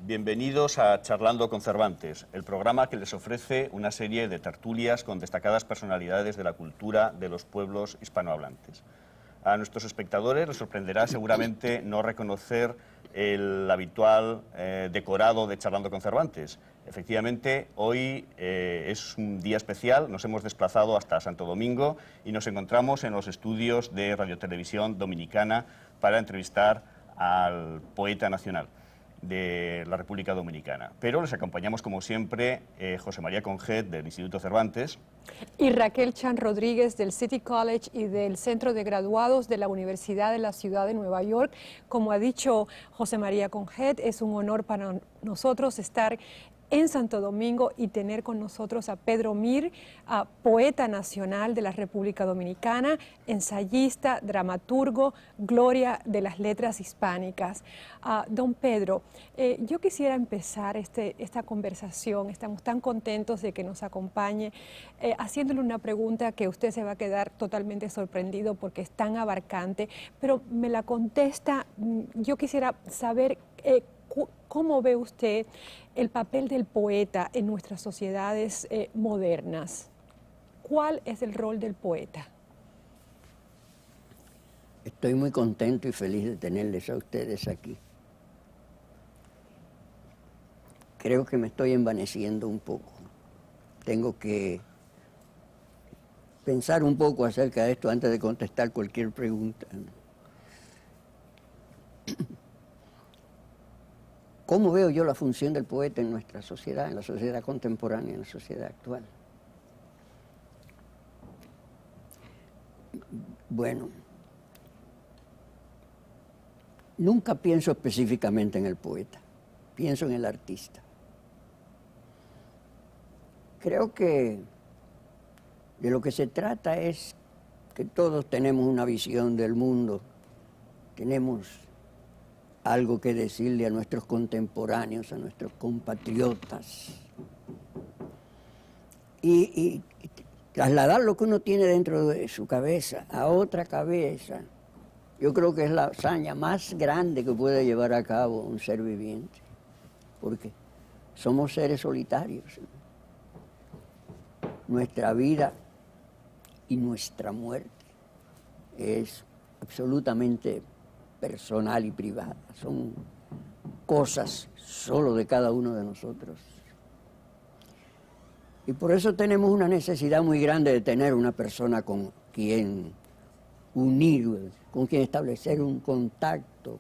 Bienvenidos a Charlando con Cervantes, el programa que les ofrece una serie de tertulias con destacadas personalidades de la cultura de los pueblos hispanohablantes. A nuestros espectadores les sorprenderá seguramente no reconocer el habitual decorado de Charlando con Cervantes. Efectivamente, hoy es un día especial, nos hemos desplazado hasta Santo Domingo y nos encontramos en los estudios de Radiotelevisión Dominicana para entrevistar al poeta nacional de la República Dominicana. Pero les acompañamos, como siempre, José María Conjet, del Instituto Cervantes. Y Raquel Chan Rodríguez, del City College y del Centro de Graduados de la Universidad de la Ciudad de Nueva York. Como ha dicho José María Conjet, es un honor para nosotros estar en Santo Domingo y tener con nosotros a Pedro Mir, poeta nacional de la República Dominicana, ensayista, dramaturgo, gloria de las letras hispánicas. Don Pedro, yo quisiera empezar esta conversación, estamos tan contentos de que nos acompañe, haciéndole una pregunta que usted se va a quedar totalmente sorprendido porque es tan abarcante, pero me la contesta. Yo quisiera saber ¿cómo ve usted el papel del poeta en nuestras sociedades modernas? ¿Cuál es el rol del poeta? Estoy muy contento y feliz de tenerles a ustedes aquí. Creo que me estoy envaneciendo un poco. Tengo que pensar un poco acerca de esto antes de contestar cualquier pregunta. ¿Cómo veo yo la función del poeta en nuestra sociedad, en la sociedad contemporánea, en la sociedad actual? Bueno, nunca pienso específicamente en el poeta, pienso en el artista. Creo que de lo que se trata es que todos tenemos una visión del mundo, tenemos algo que decirle a nuestros contemporáneos, a nuestros compatriotas. Y trasladar lo que uno tiene dentro de su cabeza a otra cabeza, yo creo que es la hazaña más grande que puede llevar a cabo un ser viviente, porque somos seres solitarios. Nuestra vida y nuestra muerte es absolutamente personal y privada, son cosas solo de cada uno de nosotros. Y por eso tenemos una necesidad muy grande de tener una persona con quien unir, con quien establecer un contacto,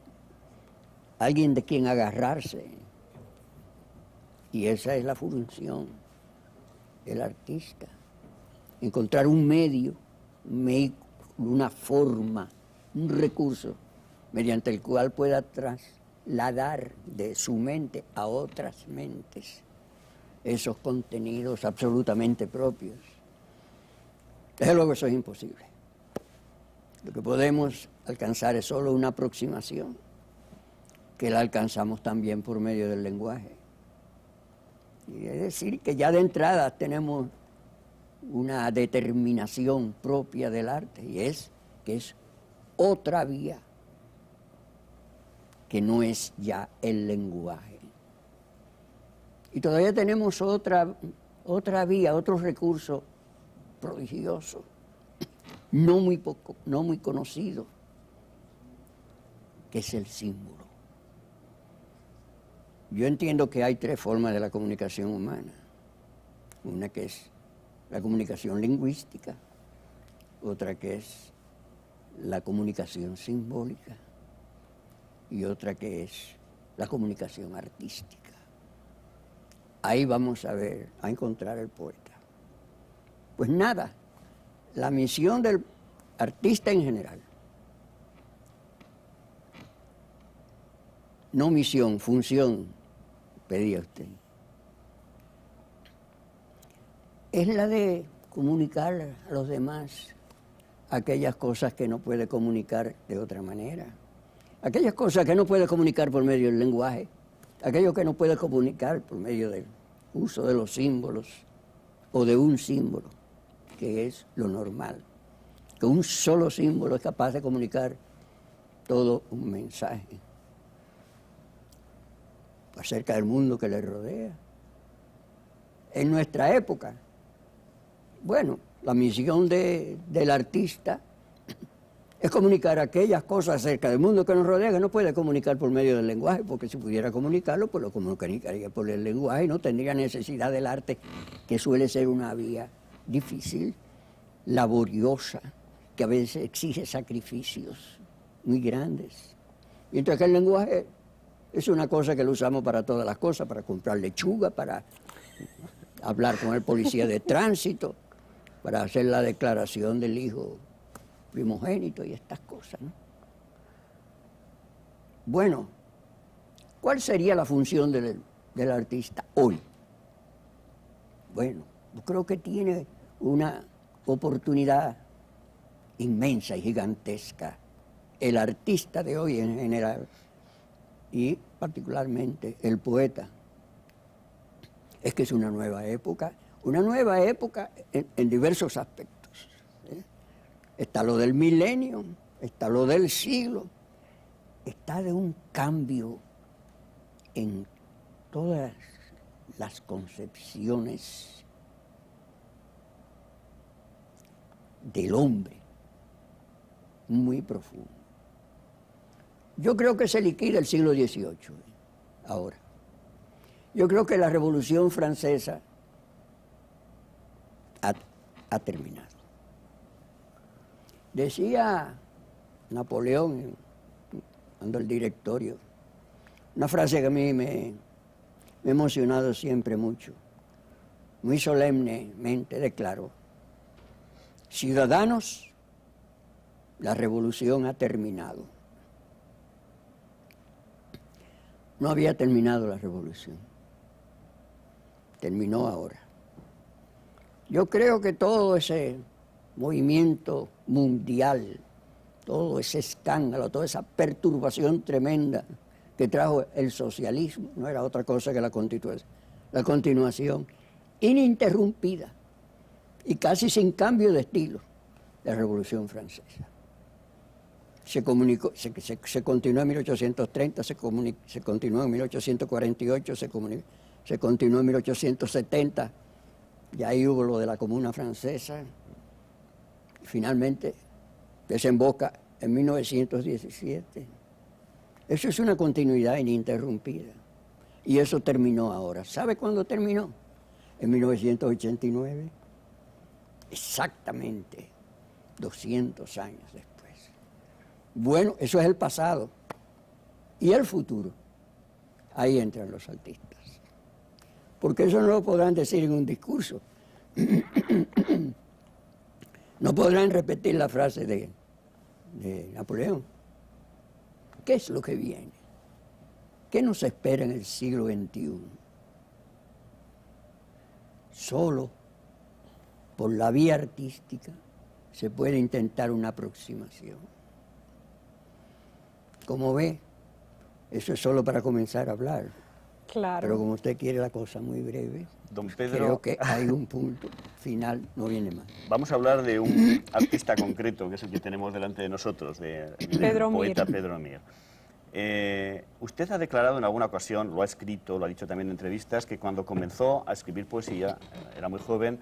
alguien de quien agarrarse. Y esa es la función del artista, encontrar un medio, una forma, un recurso mediante el cual pueda trasladar de su mente a otras mentes esos contenidos absolutamente propios. Desde luego eso es imposible. Lo que podemos alcanzar es solo una aproximación, que la alcanzamos también por medio del lenguaje. Y es decir, que ya de entrada tenemos una determinación propia del arte, y es que es otra vía, que no es ya el lenguaje. Y todavía tenemos otra vía, otro recurso prodigioso, no muy conocido, que es el símbolo. Yo entiendo que hay tres formas de la comunicación humana. Una que es la comunicación lingüística, otra que es la comunicación simbólica y otra que es la comunicación artística. Ahí vamos a encontrar el poeta. Pues nada, la misión del artista en general, no misión, función, pedía usted, es la de comunicar a los demás aquellas cosas que no puede comunicar de otra manera, aquellas cosas que no puede comunicar por medio del lenguaje, aquello que no puede comunicar por medio del uso de los símbolos o de un símbolo, que es lo normal, que un solo símbolo es capaz de comunicar todo un mensaje. acerca del mundo que le rodea. En nuestra época, bueno, la misión del artista es comunicar aquellas cosas acerca del mundo que nos rodea que no puede comunicar por medio del lenguaje, porque si pudiera comunicarlo, pues lo comunicaría por el lenguaje y no tendría necesidad del arte, que suele ser una vía difícil, laboriosa, que a veces exige sacrificios muy grandes. Y entonces el lenguaje es una cosa que lo usamos para todas las cosas, para comprar lechuga, para hablar con el policía de tránsito, para hacer la declaración del hijo primogénito y estas cosas, ¿no? Bueno, ¿cuál sería la función del artista hoy? Bueno, yo creo que tiene una oportunidad inmensa y gigantesca el artista de hoy en general y particularmente el poeta. Es que es una nueva época en diversos aspectos, ¿eh? Está lo del milenio, está lo del siglo, está de un cambio en todas las concepciones del hombre, muy profundo. Yo creo que se liquida el siglo XVIII, ahora. Yo creo que la Revolución Francesa ha terminado. Decía Napoleón, cuando el directorio, una frase que a mí me ha emocionado siempre mucho, muy solemnemente declaró: ciudadanos, la revolución ha terminado. No había terminado la revolución, terminó ahora. Yo creo que todo ese movimiento mundial, todo ese escándalo, toda esa perturbación tremenda que trajo el socialismo, no era otra cosa que la continuación ininterrumpida y casi sin cambio de estilo de la Revolución Francesa. Se continuó en 1830, se continuó en 1848, se continuó en 1870, y ahí hubo lo de la Comuna Francesa, y finalmente desemboca en 1917. Eso es una continuidad ininterrumpida, y eso terminó ahora. ¿Sabe cuándo terminó? En 1989, exactamente 200 años después. Bueno, eso es el pasado. ¿Y el futuro? Ahí entran los artistas. Porque eso no lo podrán decir en un discurso. No podrán repetir la frase de Napoleón. ¿Qué es lo que viene? ¿Qué nos espera en el siglo XXI? Solo por la vía artística se puede intentar una aproximación. Como ve, eso es solo para comenzar a hablar. Claro. Pero como usted quiere la cosa muy breve, Don Pedro, creo que hay un punto final, no viene más. vamos a hablar de un artista concreto, que es el que tenemos delante de nosotros, del poeta Mir. Pedro Mir. Usted ha declarado en alguna ocasión, lo ha escrito, lo ha dicho también en entrevistas, que cuando comenzó a escribir poesía, era muy joven,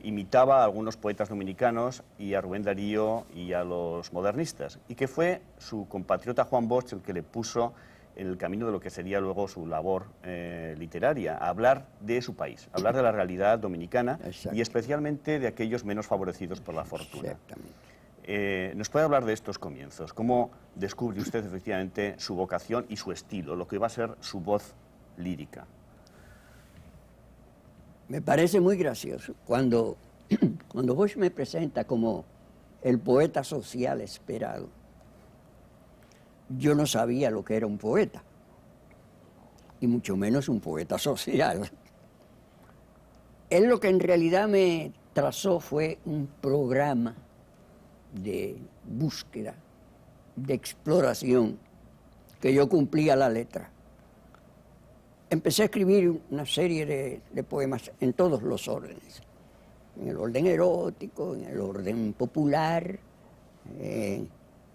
imitaba a algunos poetas dominicanos y a Rubén Darío y a los modernistas, y que fue su compatriota Juan Bosch el que le puso en el camino de lo que sería luego su labor literaria, a hablar de su país, a hablar de la realidad dominicana y especialmente de aquellos menos favorecidos por la fortuna. Exactamente. ¿Nos puede hablar de estos comienzos? ¿Cómo descubre usted efectivamente su vocación y su estilo, lo que va a ser su voz lírica? Me parece muy gracioso cuando Bosch me presenta como el poeta social esperado. Yo no sabía lo que era un poeta, y mucho menos un poeta social. Él lo que en realidad me trazó fue un programa de búsqueda, de exploración, que yo cumplía a la letra. Empecé a escribir una serie de poemas en todos los órdenes, en el orden erótico, en el orden popular,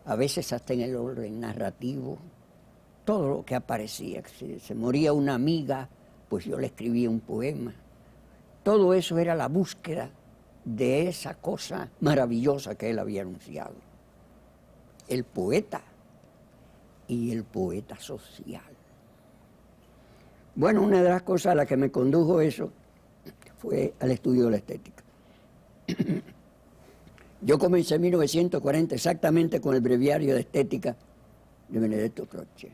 a veces hasta en el orden narrativo, todo lo que aparecía. Si se moría una amiga, pues yo le escribía un poema. Todo eso era la búsqueda de esa cosa maravillosa que él había anunciado. El poeta y el poeta social. Bueno, una de las cosas a las que me condujo eso fue al estudio de la estética. Yo comencé en 1940 exactamente con el breviario de estética de Benedetto Croce.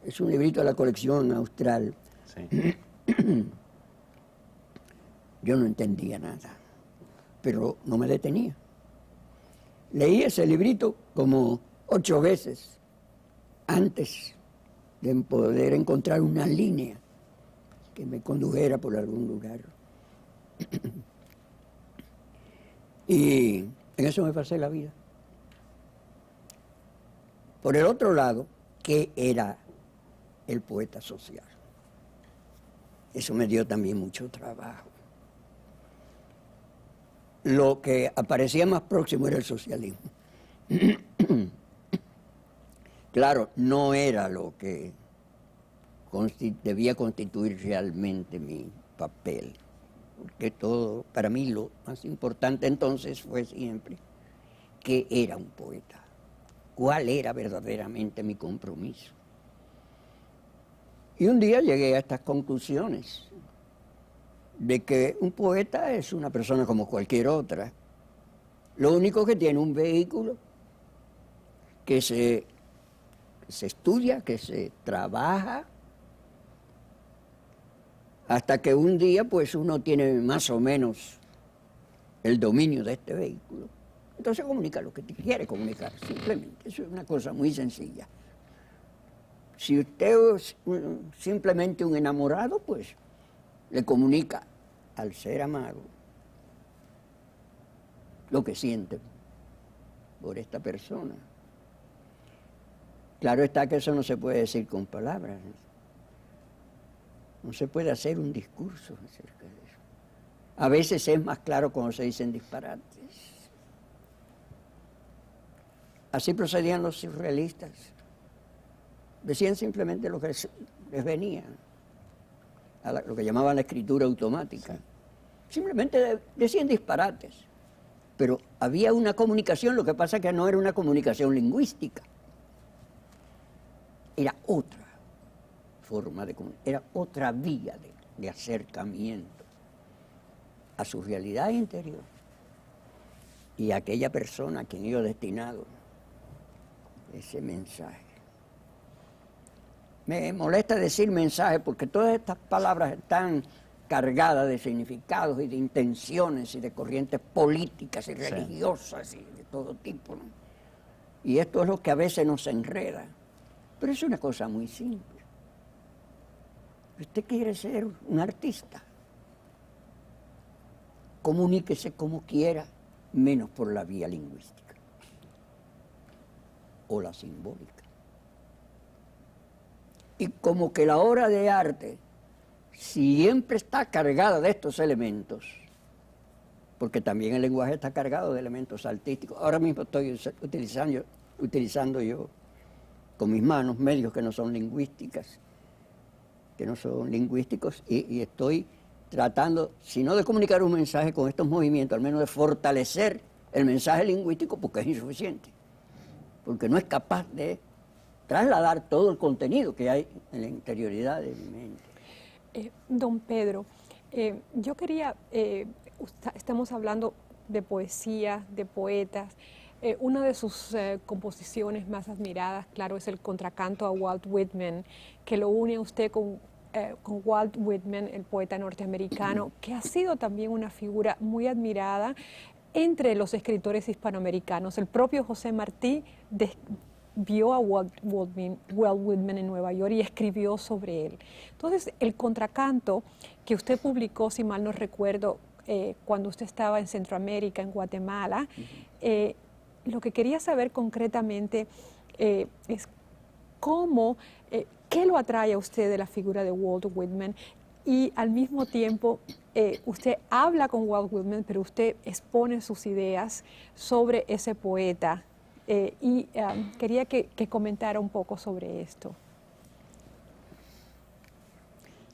Es un librito de la colección austral. Sí. Yo no entendía nada, pero no me detenía. Leí ese librito como 8 veces antes de poder encontrar una línea que me condujera por algún lugar. Y en eso me pasé la vida. Por el otro lado, ¿qué era el poeta social? Eso me dio también mucho trabajo. Lo que aparecía más próximo era el socialismo. Claro, no era lo que debía constituir realmente mi papel, porque todo, para mí lo más importante entonces fue siempre qué era un poeta, cuál era verdaderamente mi compromiso. Y un día llegué a estas conclusiones de que un poeta es una persona como cualquier otra, lo único que tiene un vehículo que se estudia, que se trabaja, hasta que un día pues uno tiene más o menos el dominio de este vehículo. Entonces comunica lo que te quiere comunicar, simplemente. Eso es una cosa muy sencilla. Si usted es simplemente un enamorado, pues le comunica al ser amado lo que siente por esta persona. Claro está que eso no se puede decir con palabras. No se puede hacer un discurso acerca de eso. A veces es más claro cuando se dicen disparates. Así procedían los surrealistas. Decían simplemente lo que les venía, lo que llamaban la escritura automática. Simplemente decían disparates. Pero había una comunicación, lo que pasa es que no era una comunicación lingüística. Era otra forma de comunicación, era otra vía de acercamiento a su realidad interior y a aquella persona a quien iba destinado ese mensaje. Me molesta decir mensaje porque todas estas palabras están cargadas de significados y de intenciones y de corrientes políticas y religiosas y de todo tipo, ¿no? Y esto es lo que a veces nos enreda. Pero es una cosa muy simple. Usted quiere ser un artista, comuníquese como quiera, menos por la vía lingüística o la simbólica. Y como que la obra de arte siempre está cargada de estos elementos, porque también el lenguaje está cargado de elementos artísticos. Ahora mismo estoy utilizando yo con mis manos medios que no son lingüísticos, y estoy tratando, si no de comunicar un mensaje con estos movimientos, al menos de fortalecer el mensaje lingüístico, porque es insuficiente, porque no es capaz de trasladar todo el contenido que hay en la interioridad de mi mente. Don Pedro, yo quería, estamos hablando de poesía, de poetas. Una de sus composiciones más admiradas, claro, es el contracanto a Walt Whitman, que lo une a usted con Walt Whitman, el poeta norteamericano, que ha sido también una figura muy admirada entre los escritores hispanoamericanos. El propio José Martí vio a Walt Whitman en Nueva York y escribió sobre él. Entonces, el contracanto que usted publicó, si mal no recuerdo, cuando usted estaba en Centroamérica, en Guatemala, lo que quería saber concretamente es cómo, qué lo atrae a usted de la figura de Walt Whitman, y al mismo tiempo usted habla con Walt Whitman, pero usted expone sus ideas sobre ese poeta Quería que comentara un poco sobre esto.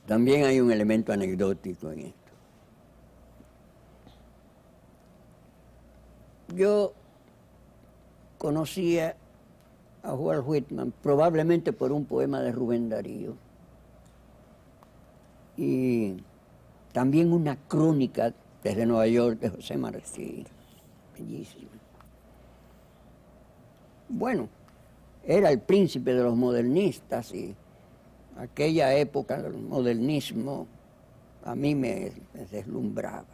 También hay un elemento anecdótico en esto. Yo conocía a Walt Whitman probablemente por un poema de Rubén Darío y también una crónica desde Nueva York de José Martí, bellísima. Bueno, era el príncipe de los modernistas y aquella época del modernismo a mí me deslumbraba.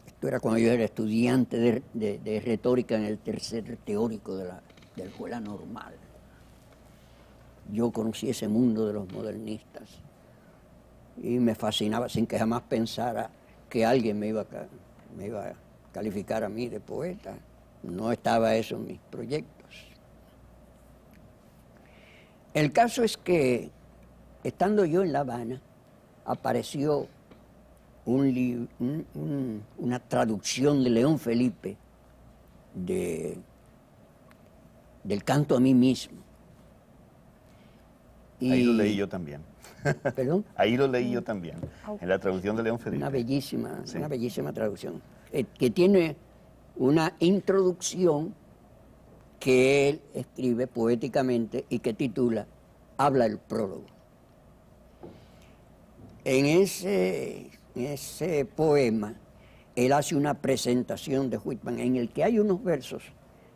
Esto era cuando yo era estudiante de retórica en el tercer teórico de la escuela normal. Yo conocí ese mundo de los modernistas y me fascinaba sin que jamás pensara que alguien me iba a calificar a mí de poeta. No estaba eso en mis proyectos. El caso es que, estando yo en La Habana, apareció una traducción de León Felipe del Canto a mí mismo. Y, ahí lo leí yo también. ¿Perdón? Ahí lo leí yo también, en la traducción de León Felipe. Una bellísima traducción, que tiene una introducción que él escribe poéticamente y que titula Habla el prólogo. En ese poema, él hace una presentación de Whitman en el que hay unos versos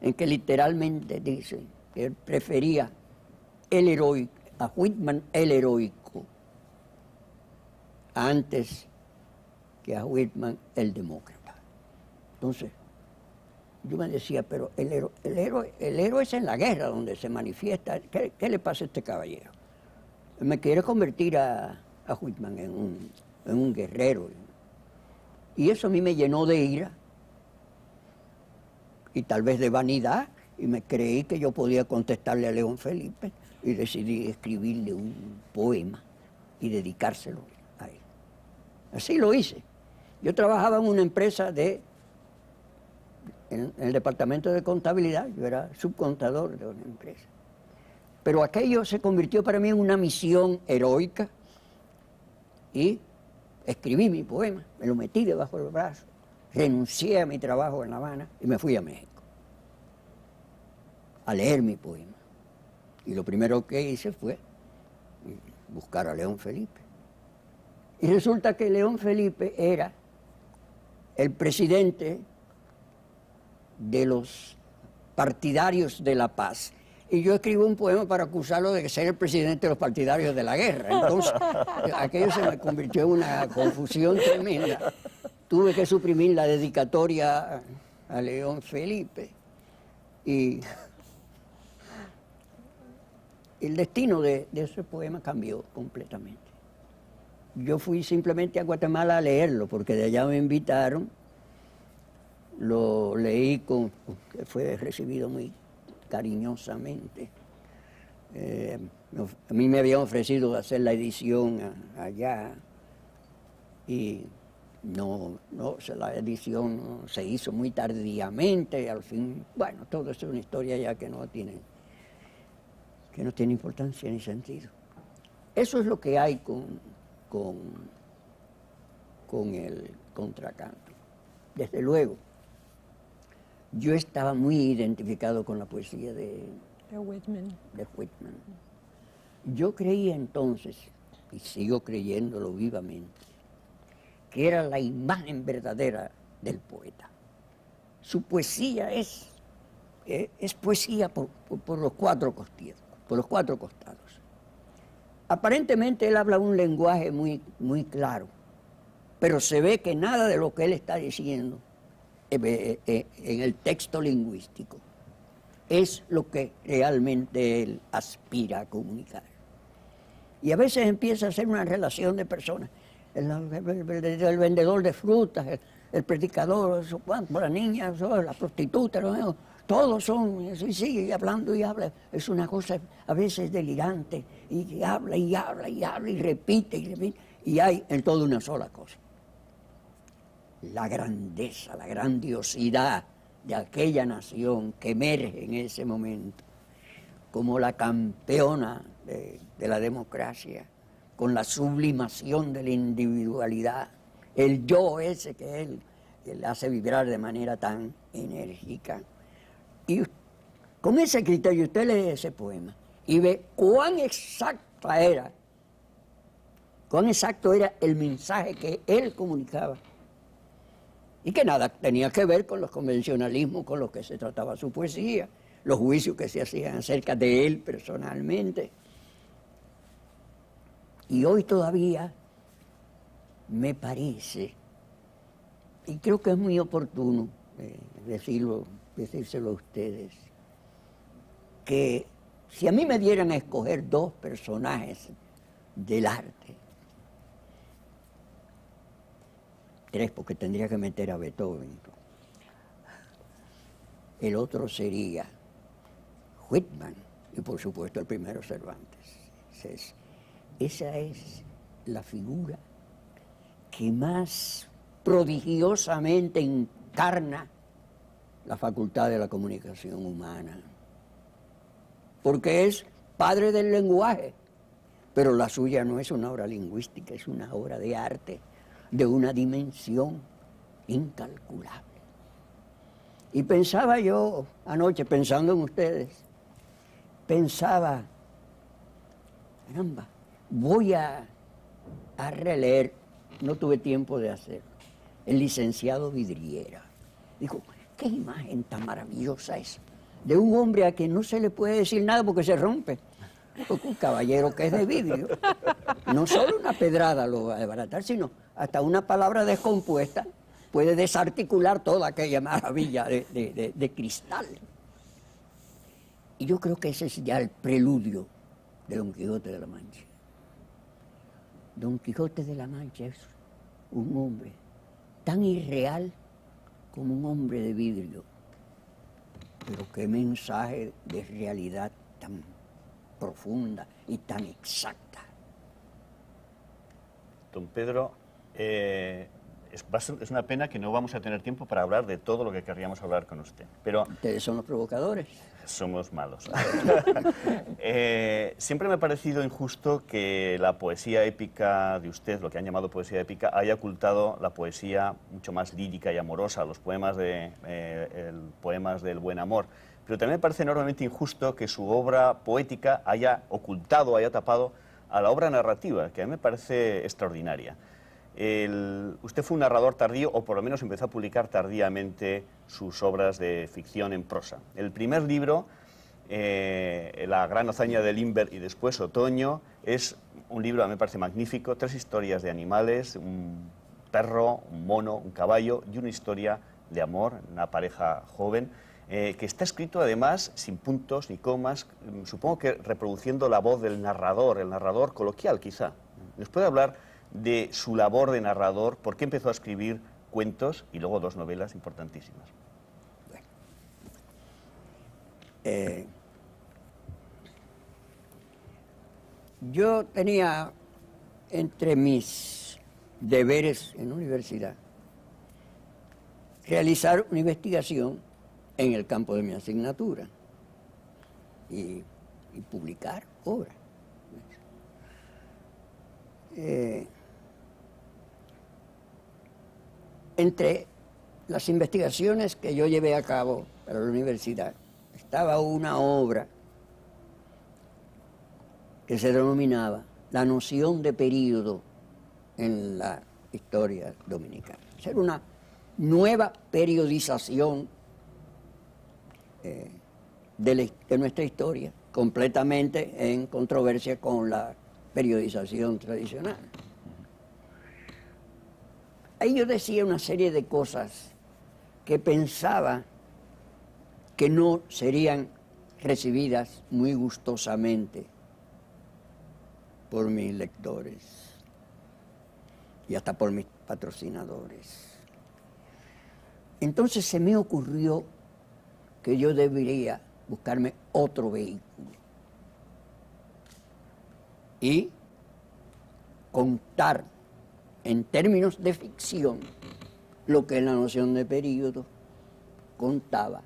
en que literalmente dice que él prefería a Whitman el heroico antes que a Whitman el demócrata. Entonces, yo me decía, pero el héroe es en la guerra donde se manifiesta. ¿Qué le pasa a este caballero? Me quiere convertir a Whitman en un guerrero. Y eso a mí me llenó de ira y tal vez de vanidad, y me creí que yo podía contestarle a León Felipe y decidí escribirle un poema y dedicárselo a él. Así lo hice. Yo trabajaba en una empresa en el departamento de contabilidad, yo era subcontador de una empresa. Pero aquello se convirtió para mí en una misión heroica y escribí mi poema, me lo metí debajo del brazo, renuncié a mi trabajo en La Habana y me fui a México a leer mi poema. Y lo primero que hice fue buscar a León Felipe. Y resulta que León Felipe era el presidente de los partidarios de la paz. Y yo escribo un poema para acusarlo de ser el presidente de los partidarios de la guerra. Entonces, aquello se me convirtió en una confusión tremenda. Tuve que suprimir la dedicatoria a León Felipe. Y el destino de ese poema cambió completamente. Yo fui simplemente a Guatemala a leerlo, porque de allá me invitaron. Lo leí que fue recibido muy cariñosamente. A mí me habían ofrecido hacer la edición allá y la edición se hizo muy tardíamente, al fin, bueno, todo eso es una historia ya que no tiene importancia ni sentido. Eso es lo que hay con el contracanto. Desde luego, yo estaba muy identificado con la poesía de Whitman. Yo creía entonces, y sigo creyéndolo vivamente, que era la imagen verdadera del poeta. Su poesía es poesía por los cuatro costados. Aparentemente él habla un lenguaje muy, muy claro, pero se ve que nada de lo que él está diciendo en el texto lingüístico es lo que realmente él aspira a comunicar. Y a veces empieza a hacer una relación de personas. El vendedor de frutas, el predicador, la niña, la prostituta, todos son, y sigue hablando y habla. Es una cosa a veces delirante, y habla y habla y habla y repite, y hay en toda una sola cosa. La grandeza, la grandiosidad de aquella nación que emerge en ese momento como la campeona de la democracia, con la sublimación de la individualidad, el yo ese que él hace vibrar de manera tan enérgica. Y con ese criterio usted lee ese poema y ve cuán exacto era el mensaje que él comunicaba. Y que nada tenía que ver con los convencionalismos con los que se trataba su poesía, los juicios que se hacían acerca de él personalmente. Y hoy todavía me parece, y creo que es muy oportuno decírselo a ustedes, que si a mí me dieran a escoger dos personajes del arte, tres, porque tendría que meter a Beethoven, el otro sería Whitman y por supuesto el primero Cervantes. Esa es la figura que más prodigiosamente encarna la facultad de la comunicación humana, porque es padre del lenguaje, pero la suya no es una obra lingüística, es una obra de arte de una dimensión incalculable. Y pensaba yo anoche, pensando en ustedes, pensaba, caramba, voy a releer, no tuve tiempo de hacerlo, el licenciado Vidriera. Dijo, qué imagen tan maravillosa es, de un hombre a quien no se le puede decir nada porque se rompe. Porque un caballero que es de vidrio, no solo una pedrada lo va a desbaratar, sino hasta una palabra descompuesta puede desarticular toda aquella maravilla de cristal. Y yo creo que ese es ya el preludio de Don Quijote de la Mancha. Don Quijote de la Mancha es un hombre tan irreal como un hombre de vidrio, pero qué mensaje de realidad tan profunda y tan exacta. Don Pedro, es una pena que no vamos a tener tiempo para hablar de todo lo que querríamos hablar con usted. Pero ustedes son los provocadores. Somos malos. Siempre me ha parecido injusto que la poesía épica de usted, lo que han llamado poesía épica, haya ocultado la poesía mucho más lírica y amorosa, los poemas del buen amor. Pero también me parece enormemente injusto que su obra poética haya ocultado, haya tapado a la obra narrativa, que a mí me parece extraordinaria. Usted fue un narrador tardío, o por lo menos empezó a publicar tardíamente sus obras de ficción en prosa. El primer libro, La gran hazaña de Limber y después Otoño, es un libro, a mí me parece magnífico, 3 historias de animales, un perro, un mono, un caballo y una historia de amor, una pareja joven, que está escrito además sin puntos ni comas, supongo que reproduciendo la voz del narrador, el narrador coloquial quizá. ¿Nos puede hablar de su labor de narrador? ¿Por qué empezó a escribir cuentos y luego 2 novelas importantísimas? Bueno, yo tenía entre mis deberes en la universidad realizar una investigación en el campo de mi asignatura y publicar obras. Entre las investigaciones que yo llevé a cabo para la universidad estaba una obra que se denominaba La noción de período en la historia dominicana. Era una nueva periodización de nuestra historia, completamente en controversia con la periodización tradicional. Ahí yo decía una serie de cosas que pensaba que no serían recibidas muy gustosamente por mis lectores y hasta por mis patrocinadores. Entonces se me ocurrió que yo debería buscarme otro vehículo y contar en términos de ficción lo que es la noción de período contaba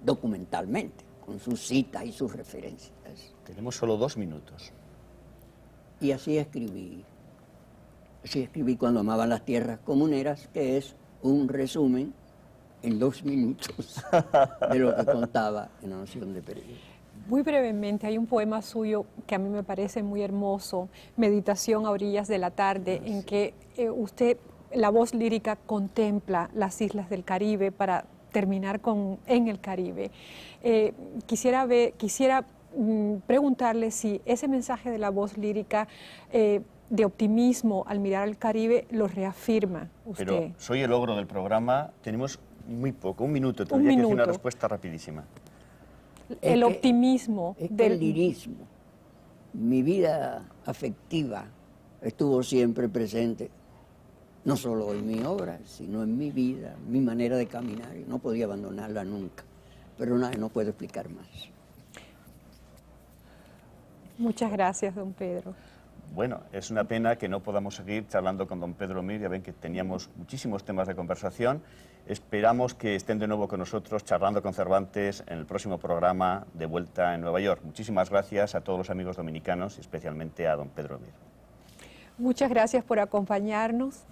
documentalmente, con sus citas y sus referencias. Tenemos solo 2 minutos. Y así escribí. Así escribí Cuando amaban las tierras comuneras, que es un resumen en 2 minutos de lo que contaba en La Nación de Pereira. Muy brevemente, hay un poema suyo que a mí me parece muy hermoso, Meditación a orillas de la tarde, en que usted, la voz lírica, contempla las islas del Caribe para terminar en el Caribe. Quisiera preguntarle si ese mensaje de la voz lírica de optimismo al mirar al Caribe lo reafirma usted. Pero soy el ogro del programa, tenemos muy poco, 1 minuto, tendría que decir una respuesta rapidísima. El optimismo del lirismo. Mi vida afectiva estuvo siempre presente, no solo en mi obra, sino en mi vida, mi manera de caminar, y no podía abandonarla nunca. Pero no puedo explicar más. Muchas gracias, don Pedro. Bueno, es una pena que no podamos seguir charlando con don Pedro Mir. Ya ven que teníamos muchísimos temas de conversación. Esperamos que estén de nuevo con nosotros charlando con Cervantes en el próximo programa de Vuelta en Nueva York. Muchísimas gracias a todos los amigos dominicanos y especialmente a don Pedro Mir. Muchas gracias por acompañarnos.